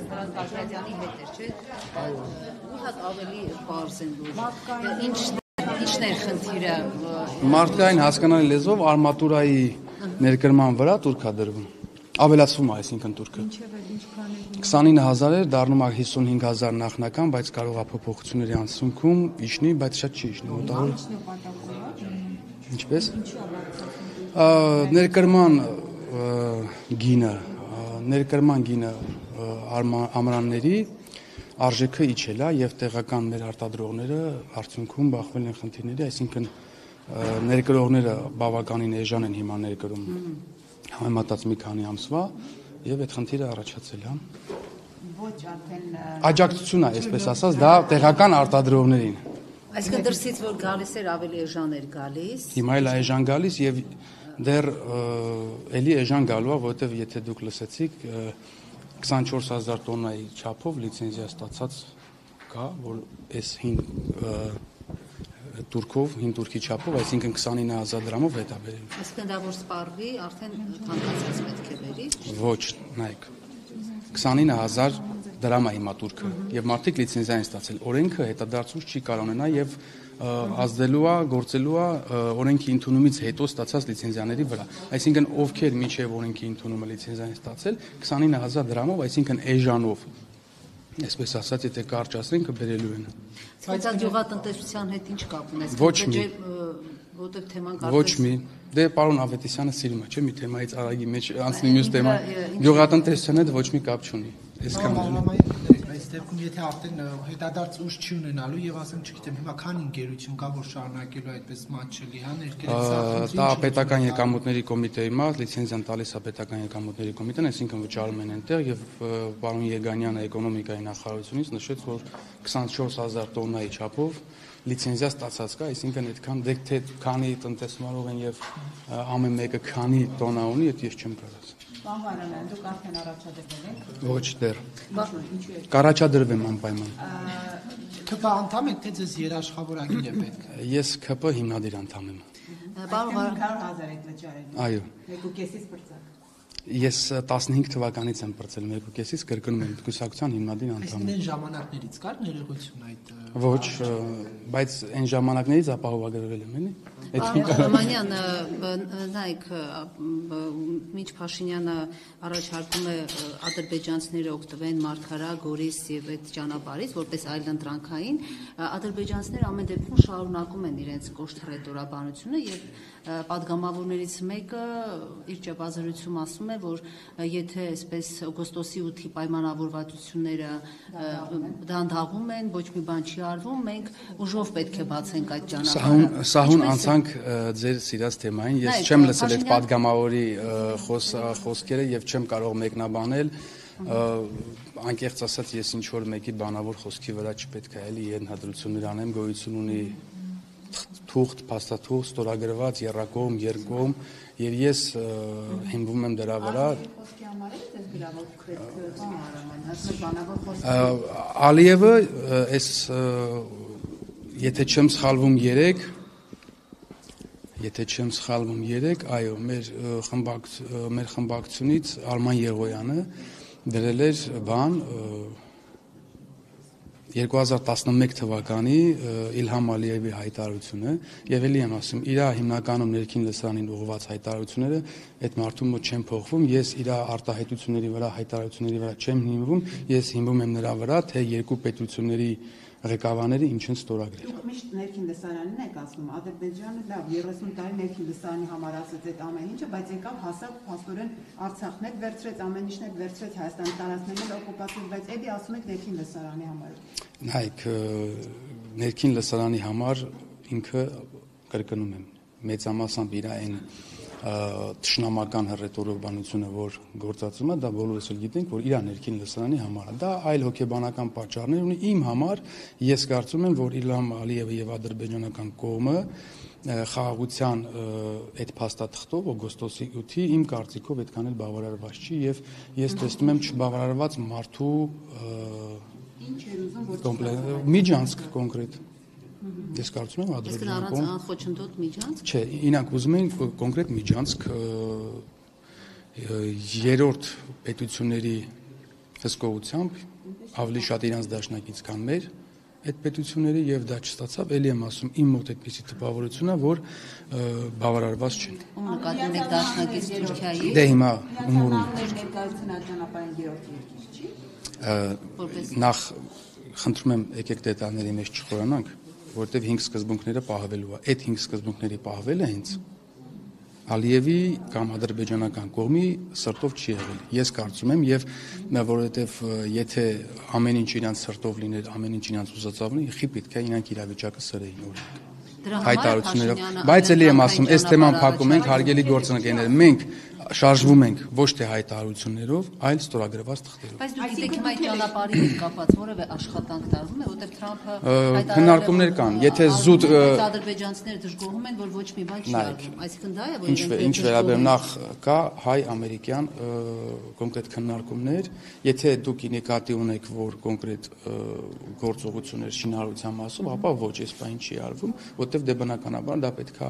Կարպետյանի հետ էր, չէ՞։ Ու հատ ավելի պարզ են դուրս։ Ինչն էր խնդիրը։ Մարդկային հասկանալի լեզվով արմատուրայի ներկրման վրա տուրք է դրվում։ Ավելացվում է, այսինքն տուրքը։ 29,000 էր, դառնում է 55,000 նախնական, բայց կարող է փոփոխությունների արդյունքում իջնի, բայց շատ չի իջնի մոտավոր։ Ինչպես։ Ներկրման գինը ամրանների արժեքը իջել է եւ տեղական մեր արտադրողները արդյունքում բախվել են խնդիրների, այսինքն ներկրողները բավականին էժան են հիմա ներկրում համեմատած մի քանի ամսվա եւ այդ խնդիրը առաջացել է։ Ոչ արդեն աջակցություն է, այսպես ասած, դա տեղական արտադրողներին։ Այսինքն դրսից որ գալիս էր ավելի էժան էր գալիս։ Հիմա էլ էժան գալիս եւ դեռ էլի էժան գալու է, որովհետեւ եթե դուք լսեցիք 24,000 տոննայի չափով լիցենզիա ստացած կա, որ այս հին տուրքի չափով, այսինքն 29,000 դրամով հետ է բերել։ Այսինքն դա որ սպառվի, արդեն թանկացած պետք է բերի։ Ոչ, նայեք։ 29,000 դրամ է հիմա տուրքը եւ մարդիկ լիցենզիա են ստացել։ Օրենքը հետադարձուց չի կարող ունենա եւ ազդելու է, գործելու է օրենքի ընդունումից հետո ստացած լիցենզիաների վրա։ Այսինքն ովքեր մինչեւ օրենքի ընդունումը լիցենզիա են ստացել 29,000 դրամով, այսինքն էժանով, այսպես ասած, եթե կարճացնեն կբերելու են։ Բայց գյուղատնտեսության հետ ինչ կապ ունի։ Ոչ մի։ Որտեղ թեման Ոչ մի։ Դե պարոն Ավետիսյանը սիրում է, չէ՞, մի թեմայից արագի մեջ անցնի մյուս թեմա։ Գյուղատնտեսության հետ ոչ մի կապ չունի։ Այս դեպքում եթե արդեն հետադարձ ուժ չի ունենալու եւ ասեմ, չգիտեմ, հիմա քանի ընկերություն կա, որ շարունակելու այդպես մատչելի, հա, ներկայացած։ Դա պետական եկամուտների կոմիտեի մաս, լիցենզիան տալիս է պետական եկամուտների կոմիտեն, այսինքն վճարում են այնտեղ եւ պարոն Եգանյանը էկոնոմիկայի նախարարությունից նշեց, որ 24,000 տոննայի չափով լիցենզիա ստացած կա, այսինքն այդքան թե քանի տնտեսմարող են եւ ամեն մեկը քանի տոննա ունի, այդ ես չեմ կարող։ Պարոն Վարդանյան, դուք արդեն առաջադրվել եք։ Ոչ դեռ։ Ինչու է։ Կառաջադրվեմ անպայման։ ԿՊ անդամ եք, թե ձեզ երաշխավորագիր է պետք։ Ես ԿՊ հիմնադիր անդամ եմ։ Պարոն Վարդանյան, 500,000 եք վճարել։ Այո։ 1.5-ից բրծակ։ Ես 15 թվականից եմ բրծել 1.5-ից, կրկնում եմ, կուսակցության հիմնադիր անդամ եմ։ Այսինքն այն ժամանակներից կար ներողություն այդ։ Ոչ, բայց այն ժամանակներից ապահովագրվել եմ, էլի։ Արմանյան, նայեք, մինչ Փաշինյանը առաջարկում է ադրբեջանցիները օգտվեն Մարգարա, Գորիս եւ այդ ճանապարհից որպես այլընտրանքային, ադրբեջանցիները ամեն դեպքում շարունակում են իրենց կոշտ հռետորաբանությունը եւ պատգամավորներից մեկը իր ճեպազրույցում ասում է, որ եթե այսպես օգոստոսի 8-ի պայմանավորվածությունները դանդաղում են, ոչ մի բան չի արվում, մենք ուժով պետք է բացենք այդ ճանապարհը։ Սահուն անցանք ձեր սիրած թեմային, ես չեմ լսել այդ падգամավորի խոսքերը եւ չեմ կարող մեկնաբանել, անկեղծ ասած ես ինչ որ մեկի բանավոր խոսքի վրա չպետք է էլի ենթադրություններ անեմ, գոյություն ունի թուղթ, փաստաթուղթ, ստորագրված, եռակողմ, երկկողմ, եւ ես հիմնվում եմ դրա վրա։ Ալիևը այս եթե չեմ սխալվում 3, այո, մեր խմբակցությունից Արման Եղոյանը դրել էր բան 2011 թվականի Իլհամ Ալիևի հայտարարությունը եւ ելի եմ ասում իր հիմնականում ներքին լսարանին ուղղված հայտարարությունները այդ մարդու մոտ չեն փոխվում, ես իր արտահայտությունների վրա հայտարարությունների վրա չեմ հիմնվում, ես հիմնվում եմ նրա վրա, թե երկու պետությունների ղեկավարները ինչ են ստորագրել։ Դուք միշտ ներքին լսարանին եք ասում, Ադրբեջանը լավ 30 տարի ներքին լսարանի համար ասեց այդ ամեն ինչը, բայց եկավ հասավ փաստորեն Արցախն էլ վերցրեց, ամեն ինչն էլ վերցրեց, Հայաստանի տարածքներն էլ օկուպացրեց, բայց էդի ասում եք ներքին լսարանի համար։ Նայեք, ներքին լսարանի համար ինքը կրկնում եմ, մեծամասամբ իր այն թշնամական հռետորաբանությունը, որ գործածում է, դա բոլորս էլ գիտենք, որ իր ներքին լսարանի համար է։ Դա այլ հոգեբանական պատճառներ ունի։ Իմ համար ես կարծում եմ, որ Իլհամ Ալիևը եւ ադրբեջանական կողմը խաղաղության այդ փաստաթղթով օգոստոսի 8-ի իմ կարծիքով այդքան էլ բավարարված չի եւ ես տեսնում եմ չբավարարված մարդու ինչ էր ուզում ոչ միջանցք կոնկրետ։ Ես կարծում եմ Ադրբեջանը կողմ անխոչնդոտ միջանցք։ Չէ, իրանք ուզում են կոնկրետ միջանցք երրորդ պետությունների հսկողությամբ ավելի շատ իրանց դաշնակից կան մեր այդ պետությունների եւ դա չստացավ, ելի եմ ասում, իմ մոտ այդպիսի տպավորությունն է, որ բավարարված չեն։ Ում նկատի ունեք դաշնակից Թուրքիայի։ Դե հիմա ումորում ներկայացնա ճանապարհային երրորդ երկիր չի։ նախ խնդրում եմ եկեք դետալների մեջ չխորանանք, որտեվ 5 սկզբունքները պահվելու է։ Այդ 5 սկզբունքների պահվելը հենց Ալիևի կամ ադրբեջանական կողմի սրտով չի եղել։ Ես կարծում եմ եւ որովհետեւ եթե ամեն ինչ իրանց սրտով լիներ, ամեն ինչ իրանց ուզածով լիներ, խի պետք է իրանք իրավիճակը սրեին օրինակ։ Հայտարարություններով, բայց էլի եմ ասում, այս թեման փակում ենք, հարգելի գործընկերներ, մենք շարժվում ենք ոչ թե հայտարարություններով, այլ ստորագրված թղթերով։ Բայց դուք գիտեք հիմա այդ ճանապարհի հետ կապված որևէ աշխատանք տարվում է, որտեղ Թրամփը քննարկումներ կան, եթե զուտ ադրբեջանցիները դժգոհում են, որ ոչ մի բան չի արվում, այսինքն դա է, որ ինչ վերաբերում նախ կա հայ-ամերիկյան կոնկրետ քննարկումներ, եթե դուք նկատի ունեք, որ կոնկրետ գործողություններ շինարարության մասով, ապա ոչ, այս բան չի արվում, որտեղ դե բնականաբար դա պետք է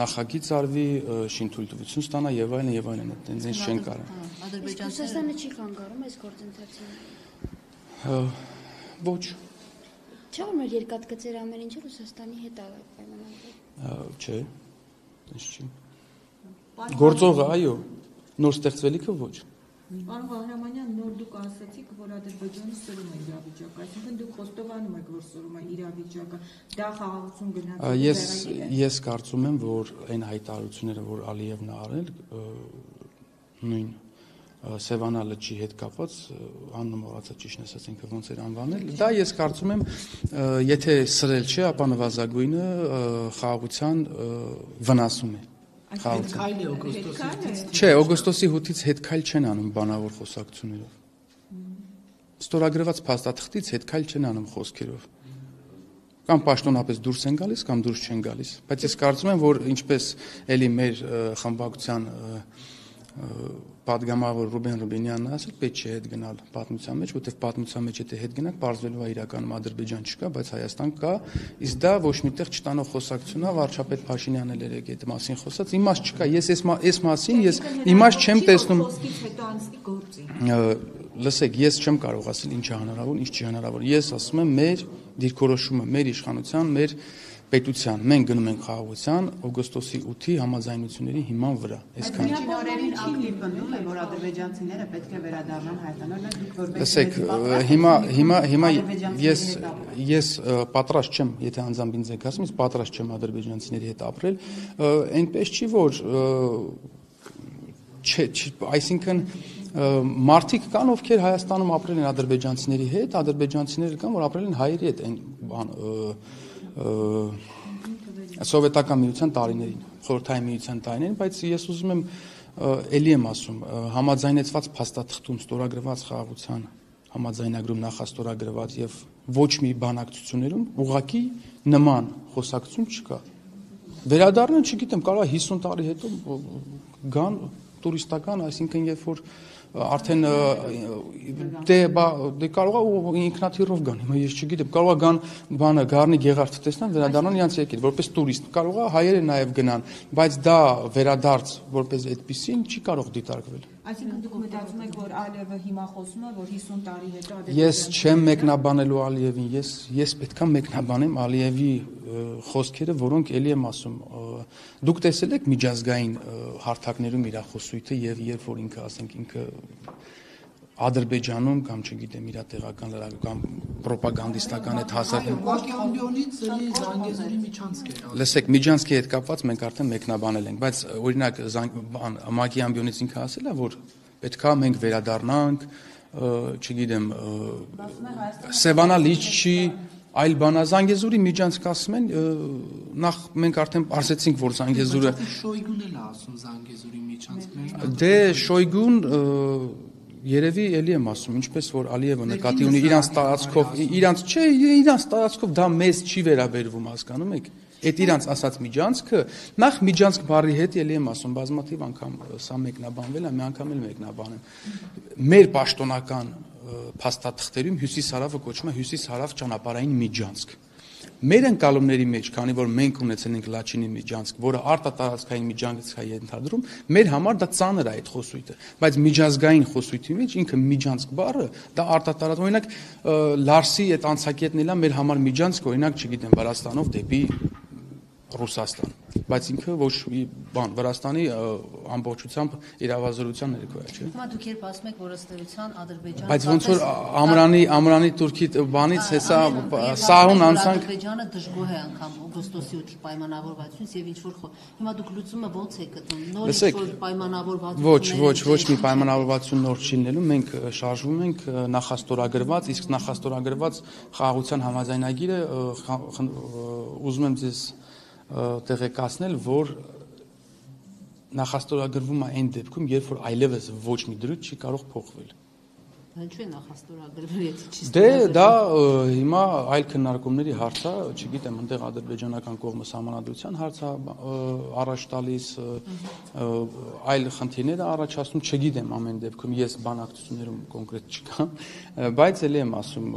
նախագիծ արվի, շինթույլտվություն ստանա եւ այլն եւ այլն, այդտենց չեն կարող։ Ռուսաստանը չի կանգառում այս գործընթացին։ Ոչ։ Չէ՞ որ մեր երկաթգծեր ամեն ինչը Ռուսաստանի հետ է պայմանավորվում։ Չէ։ Ինչ չի։ Գործողը, այո, նոր ստեղծվելիքը ոչ։ Պարոն Վահրամանյան, նոր դուք ասացիք, որ Ադրբեջանը սրում է իրավիճակը, այսինքն դուք խոստովանում եք, որ սրում է իրավիճակը, դա խաղաղություն գնացել։ Ես կարծում եմ, որ այն հայտարարությունները, որ Ալիևն ա արել, նույն Սևանա լճի հետ կապված, անունը մոռացա ճիշտ ասած ինքը ոնց էր անվանել, դա ես կարծում եմ, եթե սրել չէ, ապա նվազագույնը խաղաղության վնասում է։ Հետքայլ է օգոստոսից։ Չէ, օգոստոսի 8-ից հետքայլ չեն անում բանավոր խոսակցություններով։ Ստորագրված փաստաթղթից հետքայլ չեն անում խոսքերով։ Կամ պաշտոնապես դուրս են գալիս, կամ դուրս չեն գալիս։ Բայց ես կարծում եմ, որ ինչպես էլի մեր խմբակցության պատգամավոր Ռուբեն Ռուբենյանն ասել, պետք չէ հետ գնալ պատմության մեջ, որտեղ պատմության մեջ եթե հետ գնանք, բարձվելու է իրականում Ադրբեջան չկա, բայց Հայաստան կա, իսկ դա ոչ միտեղ չտանող խոսակցություն է, վարչապետ Փաշինյանն էլ էր այդ մասին խոսած, իմաստ չկա, ես այս մասին ես իմաստ չեմ տեսնում։ Լսեք, ես չեմ կարող ասել ինչ է հնարավոր, ինչ չի հնարավոր։ Ես ասում եմ մեր դիրքորոշումը, մեր իշխանության, մեր պետության, մենք գնում ենք խաղաղության օգոստոսի 8-ի համաձայնությունների հիման վրա։ Այսքան։ Օրերին ակտիվ պնդում է, որ ադրբեջանցիները պետք է վերադառնան Հայաստան, դուք որպես Լսեք, հիմա ես պատրաստ չեմ, եթե անձամբ ինձ եք ասում, ես պատրաստ չեմ ադրբեջանցիների հետ ապրել, այնպես չի որ այսինքն մարդիկ կան, ովքեր Հայաստանում ապրել են ադրբեջանցիների հետ, ադրբեջանցիներ կան, որ ապրել են հայերի հետ այն սովետական միության տարիներին, խորհրդային միության տարիներին, բայց ես ուզում եմ էլի եմ ասում, համաձայնեցված փաստաթղթում ստորագրված խաղաղության համաձայնագրում նախաստորագրված եւ ոչ մի բանակցություններում ուղղակի նման խոսակցություն չկա։ Վերադառնան, չգիտեմ, կարող է 50 տարի հետո գան տուրիստական, այսինքն երբ որ արդեն դե կարող է ինքնաթիռով գան, հիմա ես չգիտեմ, կարող է գան բանը Գառնի Գեղարդը տեսնան, վերադառնան իրենց երկիր, որպես տուրիստ, կարող է հայերը նաև գնան, բայց դա վերադարձ որպես այդպեսին չի կարող դիտարկվել։ Այսինքն դուք մտածում եք, որ Ալիևը հիմա խոսում է, որ 50 տարի հետո Ես չեմ մեկնաբանելու Ալիևին, ես պետք է մեկնաբանեմ Ալիևի խոսքերը, որոնք էլի եմ ասում, դուք տեսել եք միջազգային հարթակներում իր խոսույթը եւ երբ որ ինքը ասենք ինքը Ադրբեջանում կամ չգիտեմ իր տեղական լրագրողական պրոպագանդիստական այդ հասարակական Մակիամբյոնից էլի Զանգեզուրի միջանցք էր։ Լսեք, միջանցքի հետ կապված մենք արդեն մեկնաբանել ենք, բայց օրինակ Մակիամբյոնից ինքը ասել է, որ պետքա մենք վերադառնանք, չգիտեմ, Սևանա լիճի այլ բանա Զանգեզուրի միջանցք ասում են, նախ մենք արդեն ասեցինք, որ Զանգեզուրը Շոյգուն էլ է ասում Զանգեզուրի միջանցքներ։ Դե Շոյգուն Երևի էլի եմ ասում, ինչպես որ Ալիևը նկատի ունի իրանց տարածքով դա մեզ չի վերաբերվում, հասկանում եք։ Այդ իրանց ասած միջանցքը, նախ միջանցք բառի հետ էլի եմ ասում, բազմաթիվ անգամ սա մեկնաբանվել է, մի անգամ էլ մեկնաբանեմ։ Մեր պաշտոնական փաստաթղթերում Հյուսիս հարավը կոչվում է Հյուսիս հարավ ճանապարհային միջանցք։ Մեր ընկալումների մեջ, քանի որ մենք ունեցել ենք Լաչինի միջանցք, որը արտատարածքային միջանցք է ենթադրում, մեր համար դա ծանր է այդ խոսույթը, բայց միջազգային խոսույթի մեջ ինքը միջանցք բառը դա արտատարած, օրինակ Լարսի այդ անցակետն էլա մեր համար միջանցք, օրինակ, չգիտեմ, Վրաստանով դեպի Ռուսաստան, բայց ինքը ոչ մի բան Վրաստանի ամբողջությամբ իրավազորության ներքո է, չէ՞։ Հիմա դուք երբ ասում եք, որ ըստ էության Ադրբեջանը բայց ոնց որ Ամրանի Թուրքի բանից հեսա սահուն անցանք Ադրբեջանը դժգոհ է անգամ օգոստոսի 8-ի պայմանավորվածությունից եւ ինչ որ հիմա դուք լուծումը ո՞նց եք գտնում նոր ինչ որ պայմանավորվածություն ոչ մի պայմանավորվածություն նոր չի լինելու մենք շարժվում ենք նախաստորագրված իսկ նախաստորագրված խաղաղության համաձայնագիրը ուզում եմ ձեզ տեղեկացնել, որ նախաստորագրվում է այն դեպքում, երբ որ այլևս ոչ մի դրույթ չի կարող փոխվել։ Ինչու է նախաստորագրվել, եթե չի ստորագրվել։ Դա հիմա այլ քննարկումների հարց է, չգիտեմ, այնտեղ ադրբեջանական կողմը սահմանադրության հարց է առաջ տալիս, այլ խնդիրներ առաջացնում, չգիտեմ ամեն դեպքում ես բանակցություններում կոնկրետ չկամ, բայց ելի եմ ասում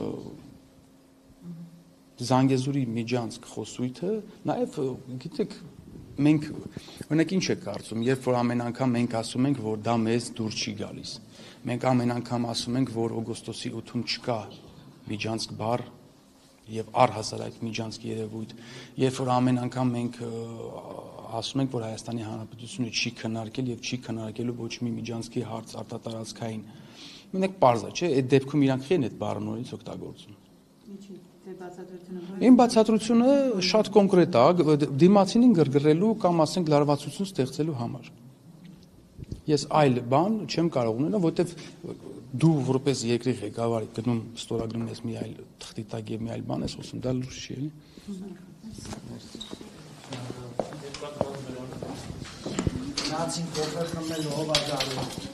Զանգեզուրի միջանցք խոսույթը, նաև գիտեք, մենք օրինակ ինչ է կարծում, երբ որ ամեն անգամ մենք ասում ենք, որ դա մեզ դուր չի գալիս։ Մենք ամեն անգամ ասում ենք, որ օգոստոսի 8-ում չկա միջանցք բառ եւ առհասարակ միջանցք երևույթ, երբ որ ամեն անգամ մենք ասում ենք, որ Հայաստանի Հանրապետությունը չի քննարկել եւ չի քննարկելու ոչ մի միջանցքի հարց արտատարածքային։ Մենակ պարզ է, չէ՞, այդ դեպքում իրանք խեն այդ բառը նորից օգտագործում։ Իմ բացատրությունը շատ կոնկրետ է, դիմացինին գրգռելու կամ ասենք լարվածություն ստեղծելու համար։ Ես այլ բան չեմ կարող ունենալ, որովհետև դու որպես երկրի ղեկավար գնում ստորագրում ես մի այլ թղթի տակ եւ մի այլ բան ես խոսում, դա լուրջ չի, էլի։ Նացին կոֆե խմել ով ա գալու։